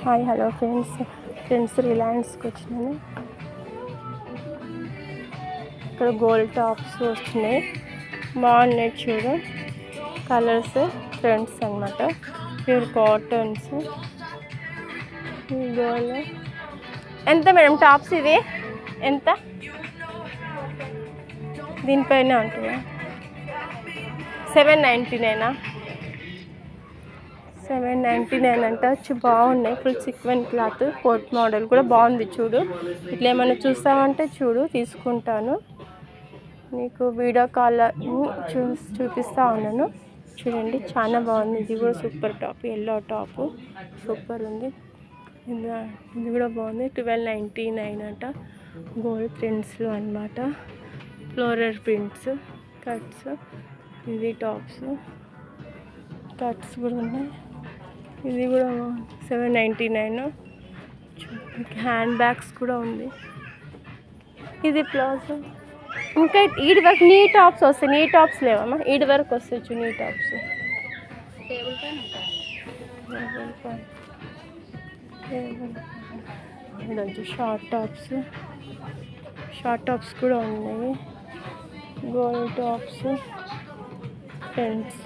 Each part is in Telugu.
హాయ్ హలో ఫ్రెండ్స్ రిలయన్స్కి వచ్చినాను. ఇక్కడ గోల్డ్ టాప్స్ వచ్చినాయి, బాగున్నాయి చూడు. కలర్స్ ఫ్రెండ్స్ అనమాట, ప్యూర్ కాటన్స్. గోల్డ్ ఎంత మేడం టాప్స్? ఇది ఎంత? దీనిపైన ఉంటుందా? 799 799 అంట. బాగున్నాయి, full sequin cloth, coat model కూడా బాగుంది చూడు. ఇట్లా ఏమైనా చూస్తామంటే చూడు, తీసుకుంటాను. నీకు వీడియో కాల్ చూపిస్తా ఉన్నాను చూడండి, చాలా బాగుంది. ఇది కూడా super top, yellow top super ఉంది. ఇది కూడా బాగుంది. 1299 అంట. గోల్డ్ ప్రింట్స్లో అనమాట, ఫ్లోరల్ ప్రింట్స్, కట్స్. ఇది టాప్స్, కట్స్ కూడా ఉన్నాయి. ఇది కూడా 799. హ్యాండ్ బ్యాగ్స్ కూడా ఉంది. ఇది ప్లాజో. ఇంకా ఈడి వరకు నీ టాప్స్ వస్తాయి. నీ టాప్స్ లేవమ్మా, ఈడి వరకు వస్తాయి నీ టాప్స్. షార్ట్ టాప్స్ కూడా ఉన్నాయి. Gold tops friends,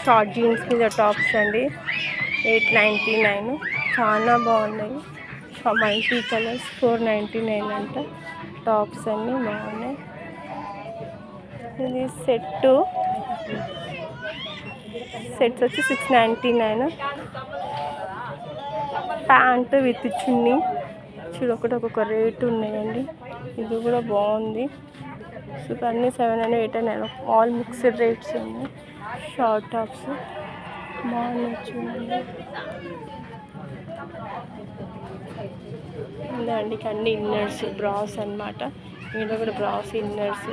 short jeans మీద టాప్స్ అండి. 899. చాలా బాగున్నాయి. మల్టీ కలర్స్ 499 అంట. టాప్స్ అన్నీ బాగున్నాయి. ఇది సెట్స్ వచ్చి 699. ప్యాంట్ విత్ చున్నీ చూడు, ఒకటి ఒక్కొక్క రేటు ఉన్నాయండి. ఇది కూడా బాగుంది. సో అన్నీ 700, 800 ఆల్ మిక్స్డ్ రేట్స్ ఉన్నాయి. షార్ట్ టాప్స్ బాగున్నాయి చూడండి. ఉందండి అన్ని ఇన్నర్స్, బ్రాస్ అనమాట. మీద కూడా బ్రాస్, ఇన్నర్స్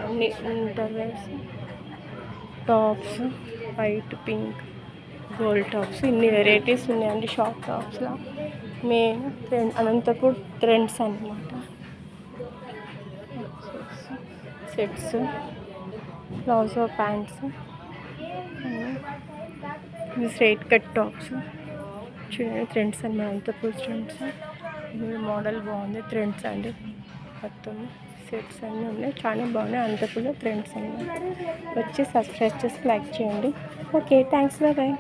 అన్ని innerwears. Tops white, pink, gold tops, ఇన్ని వెరైటీస్ ఉన్నాయండి షార్ట్ టాప్స్లో. మెయిన్ అనంతపూర్ ట్రెండ్స్ అనమాట. సెట్స్, ప్లాజో ప్యాంట్స్, ఇది స్ట్రైట్ కట్ టాప్స్ చూడండి. ట్రెండ్స్ అనమాట, అనంతపూర్ ట్రెండ్స్. ఇది మోడల్ బాగుంది, ట్రెండ్స్ అండి. మొత్తం సెట్స్ అన్నీ ఉన్నాయి, చాలా బాగున్నాయి. అనంతపూర్లో ట్రెండ్స్ అన్నమాట. వచ్చి సబ్స్క్రైబ్ చేసి లైక్ చేయండి. Okay, thanks, bye.